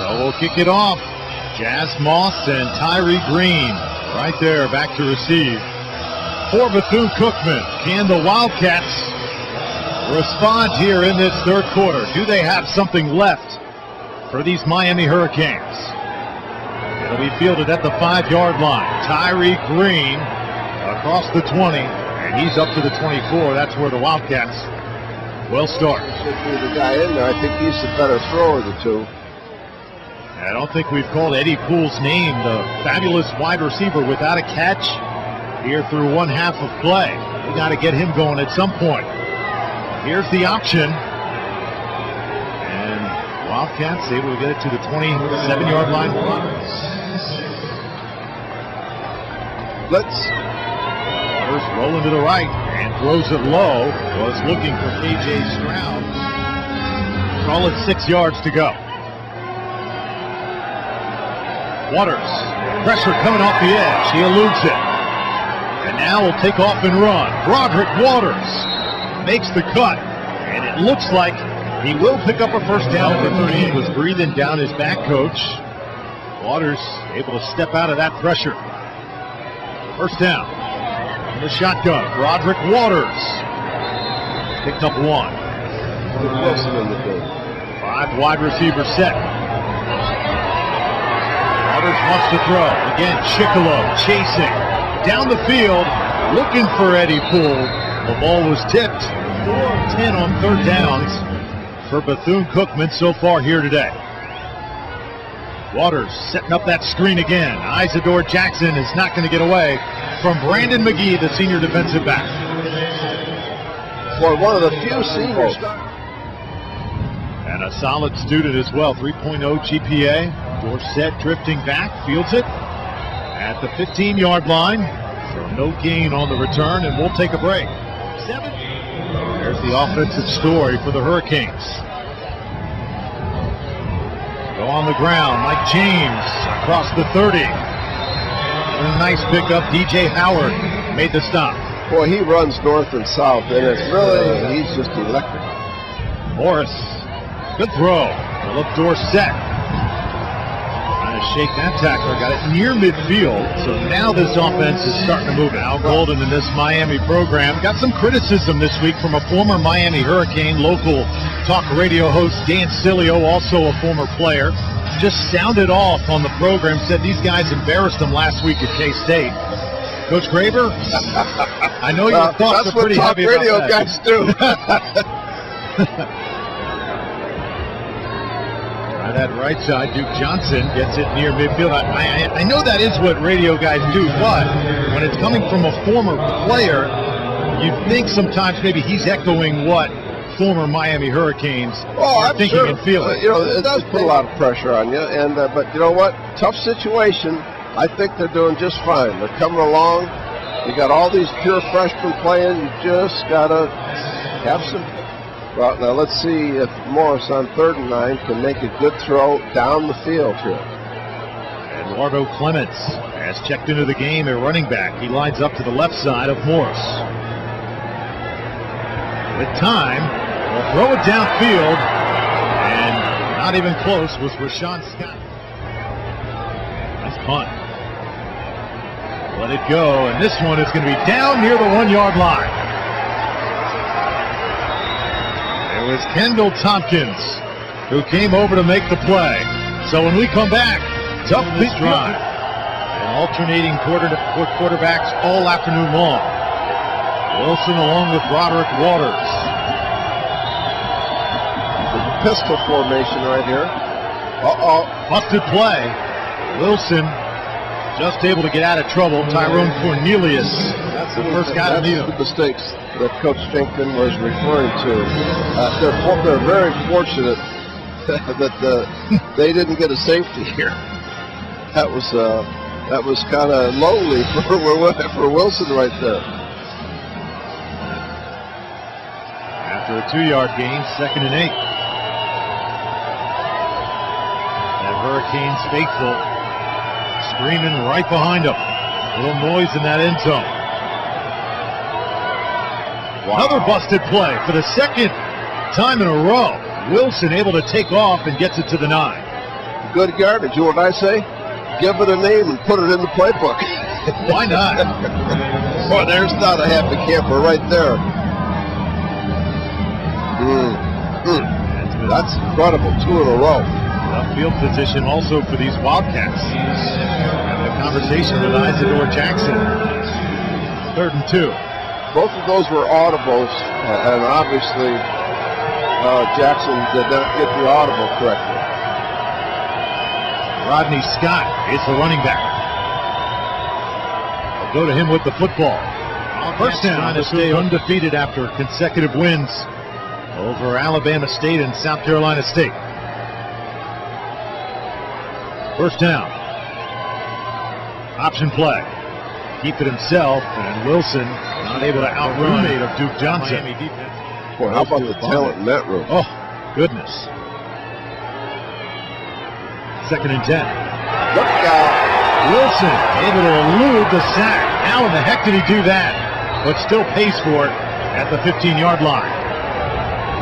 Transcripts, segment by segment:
So we'll kick it off. Jazz Moss and Tyree Green right there back to receive. For Bethune-Cookman, can the Wildcats respond here in this third quarter? Do they have something left for these Miami Hurricanes? It'll be fielded at the 5-yard line. Tyree Green across the 20, and he's up to the 24. That's where the Wildcats will start. Should be the guy in there. I think he's the better thrower of the two. I don't think we've called Eddie Poole's name, the fabulous wide receiver without a catch here through one half of play. We got to get him going at some point. Here's the option. And Wildcats able to get it to the 27-yard line. Let's Waters rolling to the right and throws it low. Was looking for KJ Stroud. Call it 6 yards to go. Waters, pressure coming off the edge. He eludes it. And now will take off and run. Broderick Waters makes the cut. And it looks like he will pick up a first down at the 30. He was breathing down his back, coach. Waters able to step out of that pressure. First down. In the shotgun, Broderick Waters. Picked up one. Wilson in the game. 5 wide receivers set. Waters wants to throw. Again, Chicolo chasing down the field, looking for Eddie Poole. The ball was tipped. 4-10 on third downs for Bethune-Cookman so far here today. Waters setting up that screen again. Isidore Jackson is not going to get away from Brandon McGee, the senior defensive back. For one of the few seniors. And a solid student as well, 3.0 GPA. Dorsett drifting back, fields it at the 15-yard line. So no gain on the return, and we'll take a break. 7. There's the offensive story for the Hurricanes. Go on the ground, Mike James across the 30. A nice pickup. DJ Howard made the stop. Boy, he runs north and south, and it's really, he's just electric. Morris, good throw. Philip Dorsett. Shake that tackler, got it near midfield, so now this offense is starting to move. Al Golden in this Miami program got some criticism this week from a former Miami Hurricane. Local talk radio host Dan Cilio, also a former player, just sounded off on the program, said these guys embarrassed them last week at K-State. Coach Graber, I know your thoughts are pretty heavy about that. That's what talk radio guys do. That right side, Duke Johnson gets it near midfield. I know that is what radio guys do, but when it's coming from a former player, you think sometimes maybe he's echoing what former Miami Hurricanes are thinking and feeling. You know, it does put a lot of pressure on you, and but you know what? Tough situation. I think they're doing just fine. They're coming along. You got all these pure freshmen playing. You just gotta have some. Well, now let's see if Morris on 3rd and 9 can make a good throw down the field here. Eduardo Clements has checked into the game at running back. He lines up to the left side of Morris. With time, we'll throw it downfield, and not even close was Rashawn Scott. Nice punt. Let it go, and this one is going to be down near the 1-yard line. It was Kendall Tompkins who came over to make the play. So when we come back, tough big drive. And alternating quarterbacks all afternoon long. Wilson along with Broderick Waters. Pistol formation right here. Busted play. Wilson just able to get out of trouble. Tyrone Cornelius, that's the first guy to kneel. The mistakes that Coach Jenkins was referring to. They're very fortunate that they didn't get a safety here. That was kind of lonely for Wilson right there. After a 2-yard gain, 2nd and 8. That Hurricanes faithful screaming right behind him. A little noise in that end zone. Wow. Another busted play for the 2nd time in a row. Wilson able to take off and gets it to the 9. good yardage. You know what I say? Give it a name and put it in the playbook. Why not? Boy, there's not a happy camper right there. That's incredible. 2 in a row. Tough field position also for these Wildcats. Having a conversation with Isidore Jackson. 3rd and 2. Both of those were audibles, and obviously Jackson did not get the audible correctly. Rodney Scott is the running back. They'll go to him with the football. First down to stay undefeated after consecutive wins over Alabama State and South Carolina State. First down. Option play. Keep it himself, and Wilson not able to outrun roommate of Duke Johnson. Boy, how about the talent in that room? Oh, goodness. 2nd and 10. Look out. Wilson able to elude the sack. How in the heck did he do that? But still pays for it at the 15-yard line.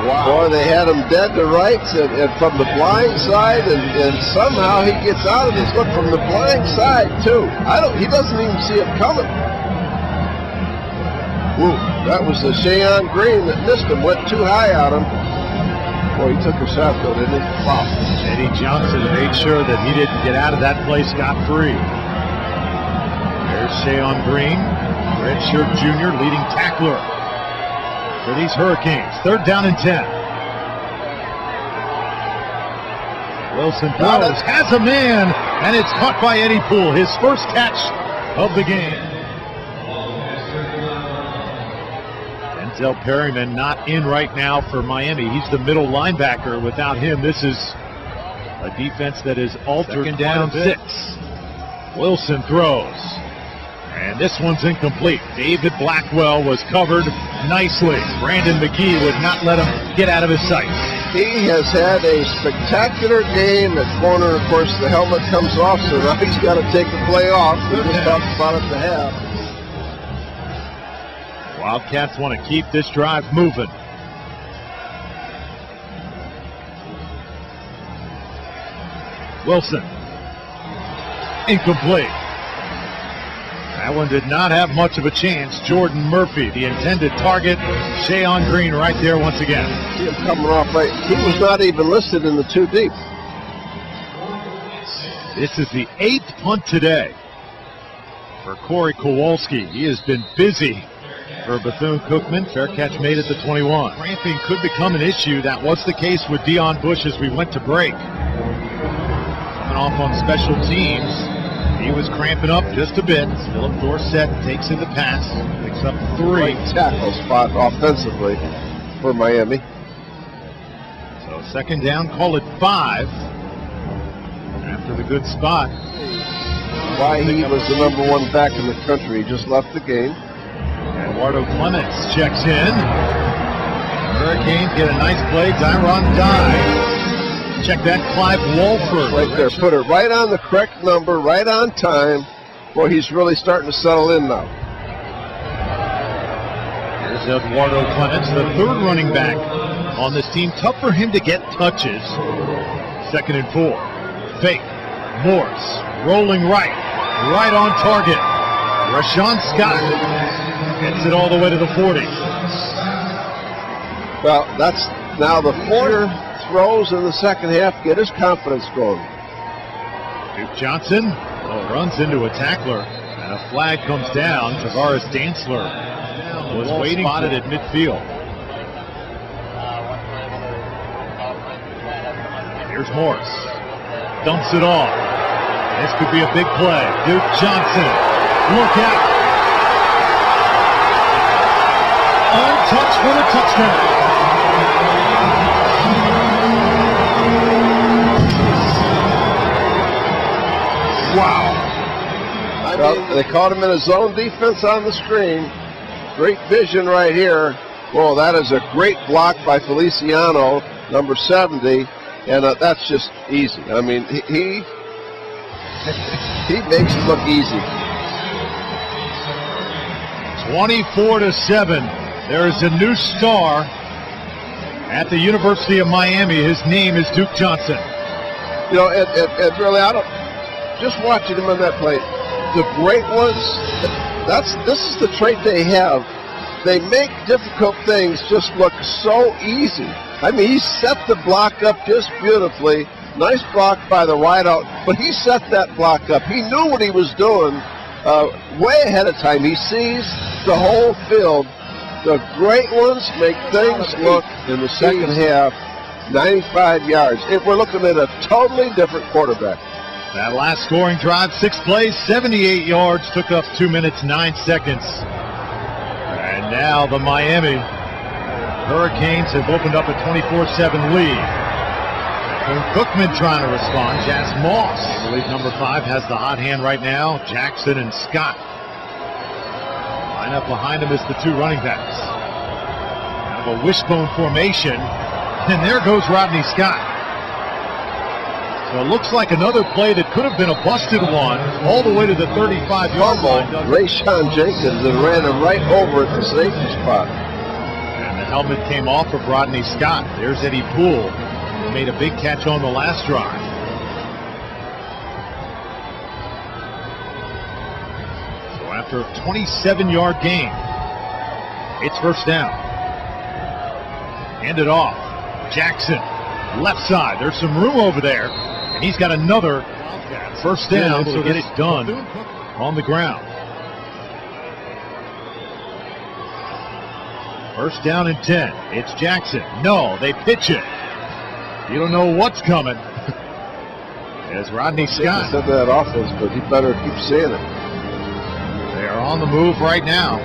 Wow. Boy, they had him dead to rights and from the blind side, and somehow he gets out of this. Look, from the blind side, too. He doesn't even see it coming. Ooh, that was the Shayon Green that missed him, went too high on him. Boy, he took a shot, though, didn't he? Wow. Eddie Johnson made sure that he didn't get out of that play scot-free. There's Shayon Green, redshirt junior, leading tackler for these Hurricanes. 3rd down and 10. Wilson throws, has a man, and it's caught by Eddie Poole, his first catch of the game. Denzel Perryman not in right now for Miami. He's the middle linebacker. Without him, this is a defense that is altered. 2nd down 6. Wilson throws. And this one's incomplete. David Blackwell was covered nicely. Brandon McGee would not let him get out of his sight. He has had a spectacular game at corner. Of course, the helmet comes off, so now he's got to take the play off. We just talked about it to have. Wildcats want to keep this drive moving. Wilson. Incomplete. That one did not have much of a chance. Jordan Murphy, the intended target. Shayon Green right there once again. See him coming off right. He was not even listed in the 2 deep. This is the 8th punt today for Corey Kowalski. He has been busy for Bethune-Cookman. Fair catch made at the 21. Cramping could become an issue. That was the case with Dion Bush as we went to break. Coming off on special teams. He was cramping up just a bit. Philip Dorsett takes in the pass, picks up 3. Right tackle spot offensively for Miami. So 2nd down, call it 5. After the good spot. Why he was the #1 back in the country. He just left the game. Eduardo Clements checks in. Hurricanes get a nice play. Tyron Dye. Check that, Clive Walford. Right there, put it right on the correct number, right on time. Boy, he's really starting to settle in now. Here's Eduardo Clements, the 3rd running back on this team. Tough for him to get touches. 2nd and 4. Fake. Morse. Rolling right. Right on target. Rashawn Scott gets it all the way to the 40. Well, that's now the 4 throws in the 2nd half, get his confidence going. Duke Johnson runs into a tackler, and a flag comes down. Tavares Dantzler was waiting, spotted at midfield. Here's Morris, dumps it off. This could be a big play. Duke Johnson, look out! Untouched for the touchdown. Wow. Well, they caught him in a zone defense on the screen. Great vision right here. Whoa, that is a great block by Feliciano, number 70, and that's just easy. I mean, he makes it look easy. 24-7. There is a new star at the University of Miami. His name is Duke Johnson. You know, and really, I don't. Just watching him on that play, the great ones. This is the trait they have. They make difficult things just look so easy. I mean, he set the block up just beautifully. Nice block by the wideout, but he set that block up. He knew what he was doing way ahead of time. He sees the whole field. The great ones make things look in the second half 95 yards. We're looking at a totally different quarterback. That last scoring drive, 6 plays, 78 yards, took up 2 minutes, 9 seconds. And now the Miami Hurricanes have opened up a 24-7 lead. Cookman trying to respond. Jas Moss, I believe number 5, has the hot hand right now. Jackson and Scott. Line up behind him is the 2 running backs. Kind of a wishbone formation. And there goes Rodney Scott. So it looks like another play that could have been a busted one all the way to the 35-yard line. Rayshon Jenkins and ran him right over at the safety spot. And the helmet came off of Rodney Scott. There's Eddie Poole. He made a big catch on the last drive. So after a 27-yard gain, it's first down. Hand it off. Jackson, left side. There's some room over there. And he's got another first down to get it done on the ground. First down and 10. It's Jackson. No, they pitch it. You don't know what's coming. As Rodney Scott. He said that offense, but he better keep seeing it. They are on the move right now.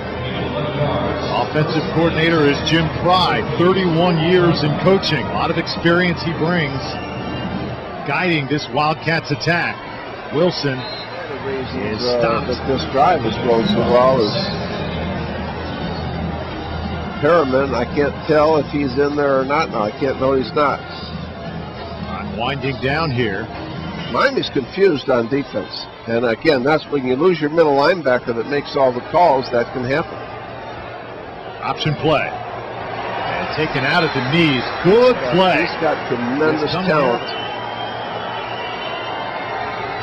Offensive coordinator is Jim Pride, 31 years in coaching. A lot of experience he brings, guiding this Wildcats attack. Wilson is stopped. That this drive is going so well is Perriman. I can't tell if he's in there or not now. I can't know he's not. I'm winding down here. Miami's confused on defense. And again, that's when you lose your middle linebacker that makes all the calls, that can happen. Option play. And taken out at the knees. Good play. He's got tremendous talent.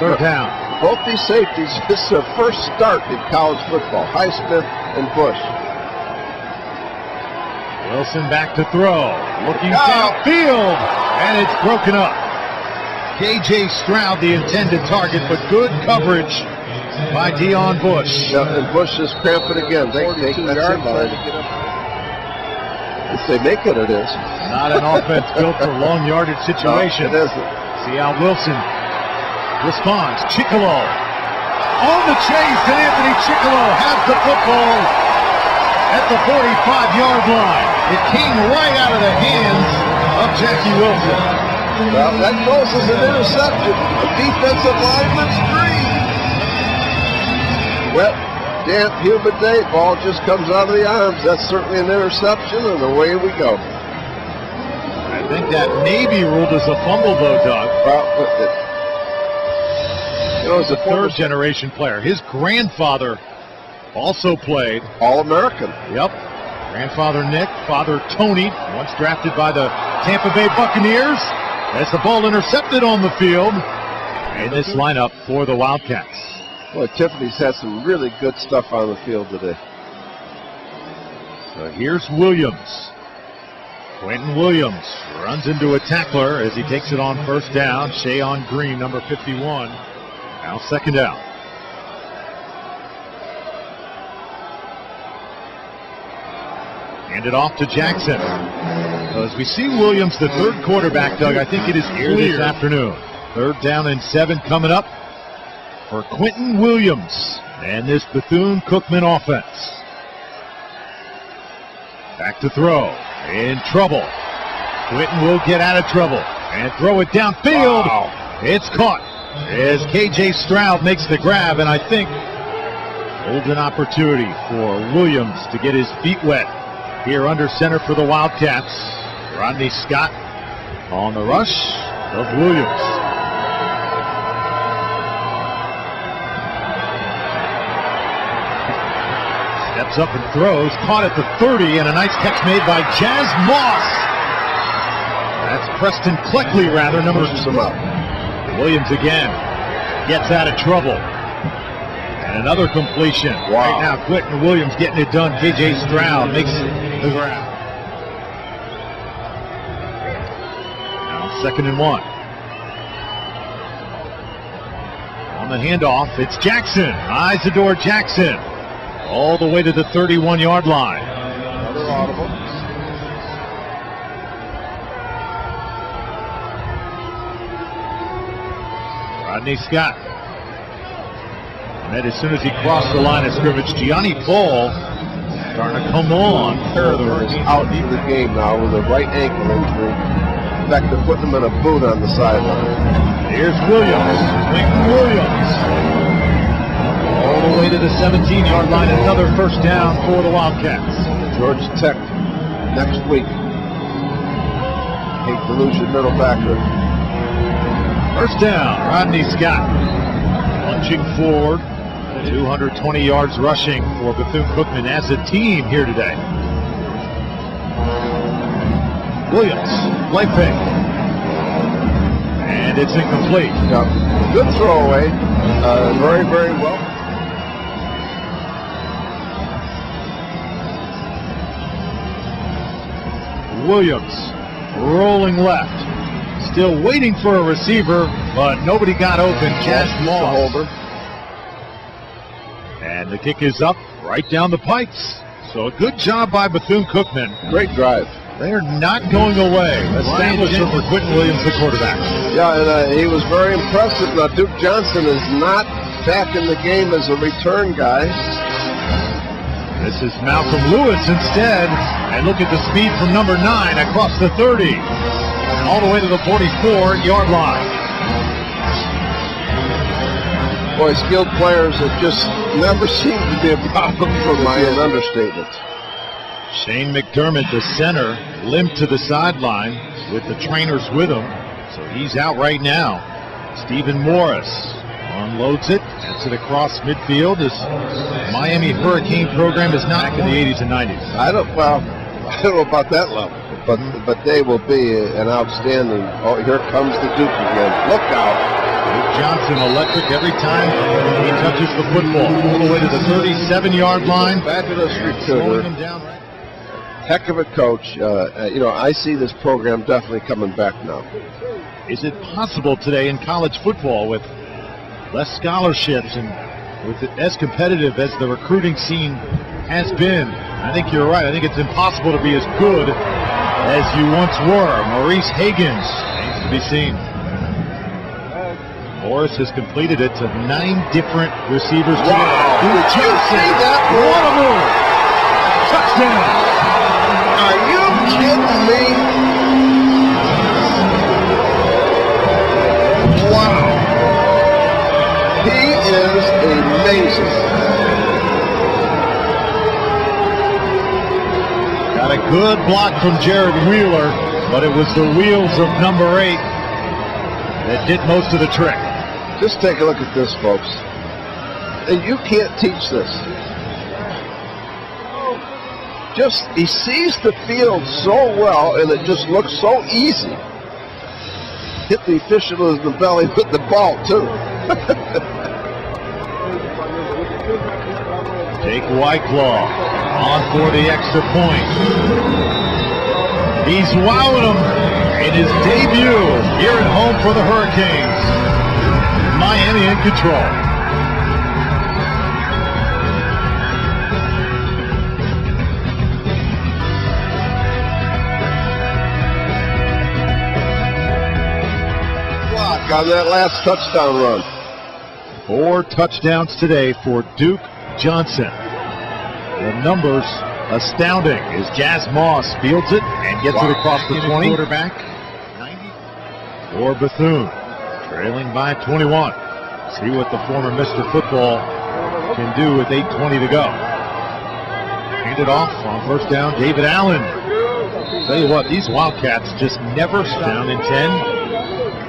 Third down. Both these safeties, this is their first start in college football. Highsmith and Bush. Wilson back to throw. Looking downfield. And it's broken up. K.J. Stroud, the intended target, but good coverage by Deon Bush. Yeah, and Bush is cramping again. They take that yard line. If they make it, it is. Not an offense built for long yardage situations. No, it isn't. See how Wilson responds. Chicolo on the chase, and Anthony Chicolo has the football at the 45-yard line. It came right out of the hands of Jackie Wilson. Well, that goes as an interception. A defensive lineman's dream. Wet, damp, humid day. Ball just comes out of the arms. That's certainly an interception, and away we go. I think that may be ruled as a fumble, though, Doug. Well, he's a third-generation player. His grandfather also played. All-American. Yep. Grandfather Nick, father Tony, once drafted by the Tampa Bay Buccaneers. As the ball intercepted on the field in this lineup for the Wildcats. Boy, Tiffany's had some really good stuff on the field today. So here's Williams. Quentin Williams runs into a tackler as he takes it on first down. Shayon Green, number 51. Now second down. Hand it off to Jackson. So as we see Williams, the third quarterback, Doug, I think it is clear this afternoon. Third down and 7 coming up for Quentin Williams and this Bethune Cookman offense. Back to throw. In trouble. Quentin will get out of trouble and throw it downfield. Wow. It's caught as K.J. Stroud makes the grab, and I think holds an opportunity for Williams to get his feet wet here under center for the Wildcats. Rodney Scott on the rush of Williams. Steps up and throws, caught at the 30, and a nice catch made by Jas Moss. That's Preston Cleckley, rather, number 2. Williams again gets out of trouble. And another completion. Wow. Right now, Quentin Williams getting it done. KJ Stroud makes the grab. Now 2nd and 1. On the handoff, it's Jackson. Isidore Jackson. All the way to the 31-yard line. Another audible. Rodney Scott. And as soon as he crossed the line of scrimmage, Gianni Paul starting to come on. Further is out for the game now with a right ankle injury. In fact, they're putting him in a boot on the sideline. Here's Williams. Quentin Williams. All the way to the 17-yard line. Another first down for the Wildcats. Georgia Tech next week. Hate to lose your middle backer. First down, Rodney Scott. Punching forward. 220 yards rushing for Bethune-Cookman as a team here today. Williams, play fake. And it's incomplete. Yeah. Good throwaway. Very, very well. Williams rolling left. Still waiting for a receiver, but nobody got open. Jazz Moss. And the kick is up right down the pipes. So a good job by Bethune-Cookman. Great drive. They're not going away. Establishing for Quentin Williams, the quarterback. Yeah, and he was very impressive. Now, Duke Johnson is not back in the game as a return guy. This is Malcolm Lewis instead. And look at the speed from number 9 across the 30. And all the way to the 44-yard line. Boy, skilled players that just never seem to be a problem for my understatement. Shane McDermott, the center, limped to the sideline with the trainers with him. So he's out right now. Stephen Morris unloads it, gets it across midfield. This Miami Hurricane program is not in the 80s and 90s. I don't know about that level, but they will be an outstanding. Oh, here comes the Duke again. Look out. Duke Johnson electric every time he touches the football. All the way to the 37-yard line. Fabulous recruiter. Heck of a coach. I see this program definitely coming back now. Is it possible today in college football with less scholarships and with it as competitive as the recruiting scene has been? I think you're right. I think it's impossible to be as good as you once were. Maurice Higgins needs to be seen. Morris has completed it to 9 different receivers. Wow! Did you see that? What a move! Touchdown! Are you kidding me? Wow! He is amazing. Got a good block from Jared Wheeler, but it was the wheels of number 8 that did most of the trick. Just take a look at this, folks. And you can't teach this. He sees the field so well, and it just looks so easy. Hit the official in the belly with the ball, too. Jake Whiteclaw on for the extra point. He's wowing them in his debut here at home for the Hurricanes. Miami in control. Block on that last touchdown run. 4 touchdowns today for Duke Johnson. The numbers astounding as Jazz Moss fields it and gets it across the 20. Quarterback 90 for Bethune. Trailing by 21. See what the former Mr. Football can do with 8:20 to go. Handed off on first down, David Allen. Tell you what, these Wildcats just never down in 10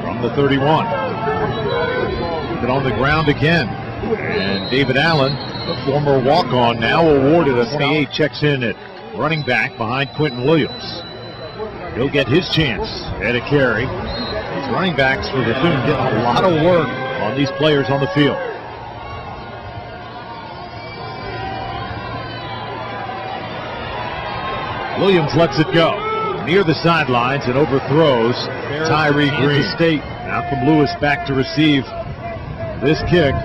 from the 31. Keep it on the ground again. And David Allen, the former walk-on, now awarded a 28, checks in at running back behind Quentin Williams. He'll get his chance at a carry. He's running backs for Bethune getting a lot of work on these players on the field. Williams lets it go near the sidelines and overthrows Tyree Green. State. Malcolm Lewis back to receive this kick.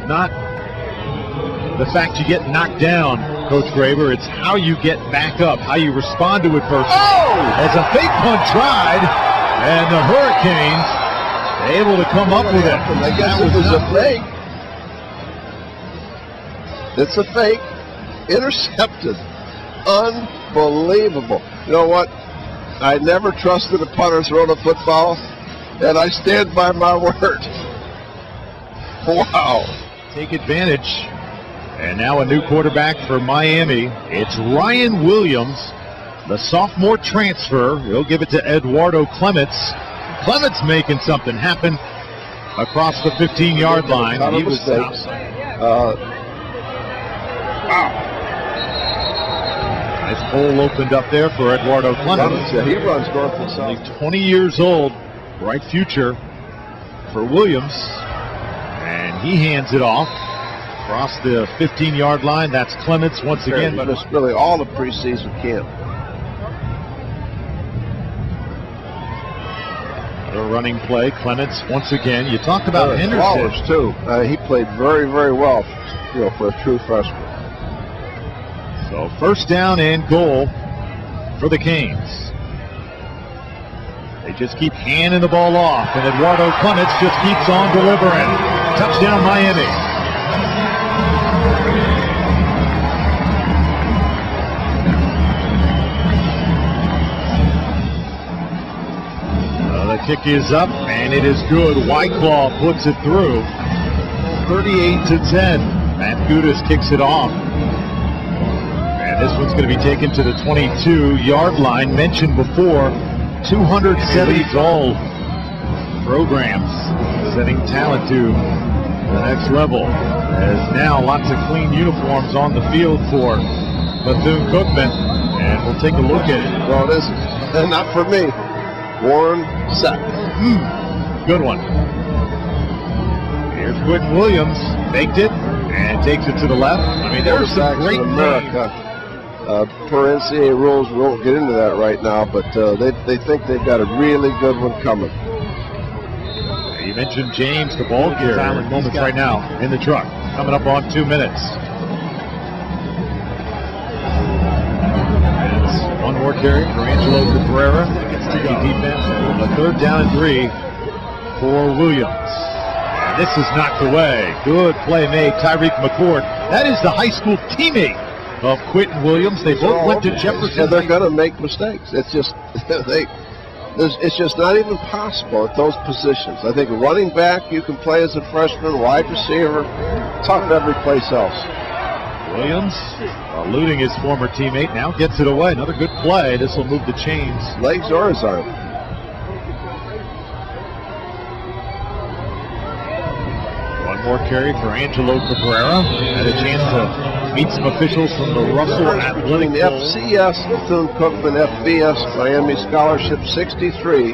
Not the fact you get knocked down, Coach Graber, it's how you get back up, how you respond to adversity. As a fake punt tried, and the Hurricanes able to come up with it. I guess it was a fake. It's a fake. Intercepted. Unbelievable. You know what? I never trusted a punter throwing a football, and I stand by my word. Wow. Take advantage. And now a new quarterback for Miami. It's Ryan Williams, the sophomore transfer. He'll give it to Eduardo Clements. Clements making something happen across the 15-yard line. He was wow. Nice hole opened up there for Eduardo Clements. Yeah, he runs north and south. Only 20 years old. Bright future for Williams. And he hands it off across the 15-yard line. That's Clements once again. But it's really all the preseason camp. Another running play. Clements once again. You talked about Henderson. Flowers too. He played very, very well, for a true freshman. So first down and goal for the Canes. They just keep handing the ball off, and Eduardo Clements just keeps on delivering. Touchdown Miami. The kick is up, and it is good. Whiteclaw puts it through. 38-10. Matt Gudis kicks it off. And this one's going to be taken to the 22-yard line. Mentioned before, 270 goal programs, setting talent to the next level. There's now lots of clean uniforms on the field for Bethune Cookman, and we'll take a look at it. Well, it isn't. And not for me. Warren Sack. Good one. Here's Quentin Williams. Faked it and takes it to the left. I mean, there's some great America. Per NCAA rules, we won't get into that right now, but they think they've got a really good one coming. You mentioned James, the ball carrier. Silent moments right now in the truck. Coming up on 2 minutes. It's one more carry for Angelo Cabrera. Defense on the 3rd down and 3 for Williams. And this is knocked away. Good play made. Tyreek McCord. That is the high school teammate of Quentin Williams. They both went to Jefferson. Yeah, they're going to make mistakes. It's just it's just not even possible at those positions. I think running back you can play as a freshman, wide receiver, tough every place else. Williams, eluding his former teammate, now gets it away. Another good play. This will move the chains. Legs or his arm. One more carry for Angelo Cabrera. Had a chance to meet some officials from the Russell Athletic the FCS, Bethune Cookman, FBS, Miami Scholarship 63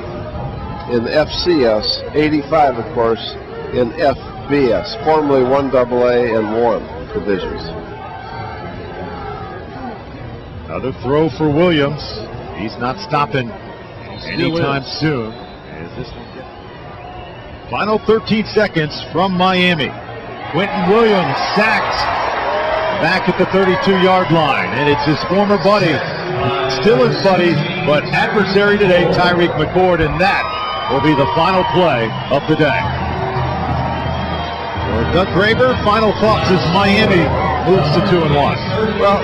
in FCS, 85, of course, in FBS, formerly 1AA and 1 divisions. Another throw for Williams. He's not stopping anytime soon. Final 13 seconds from Miami. Quentin Williams sacked back at the 32-yard line. And it's his former buddy, still his buddy, but adversary today, Tyreek McCord. And that will be the final play of the day. For Doug Graber, final thoughts as Miami moves to 2-1. Well,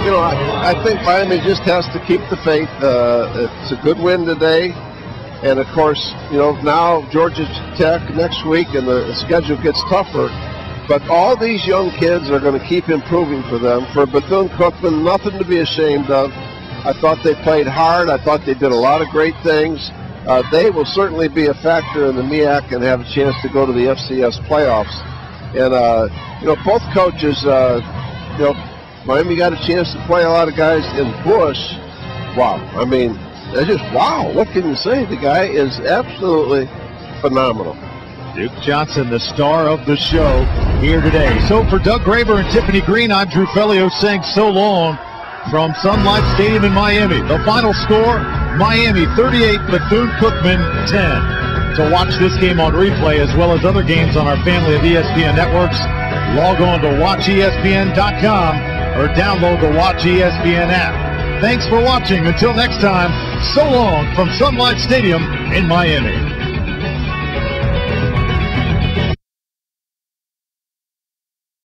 I think Miami just has to keep the faith. It's a good win today. And, of course, now Georgia Tech next week and the schedule gets tougher. But all these young kids are going to keep improving for them. For Bethune Cookman, nothing to be ashamed of. I thought they played hard. I thought they did a lot of great things. They will certainly be a factor in the MEAC and have a chance to go to the FCS playoffs. And, both coaches, Miami got a chance to play a lot of guys in Bush. Wow. I mean, they're just, wow. What can you say? The guy is absolutely phenomenal. Duke Johnson, the star of the show here today. So for Doug Graber and Tiffany Green, I'm Drew Fellio saying so long from Sun Life Stadium in Miami. The final score, Miami 38, Bethune-Cookman 10. To watch this game on replay as well as other games on our family of ESPN networks, log on to watchespn.com or download the Watch ESPN app. Thanks for watching. Until next time, so long from Sun Life Stadium in Miami.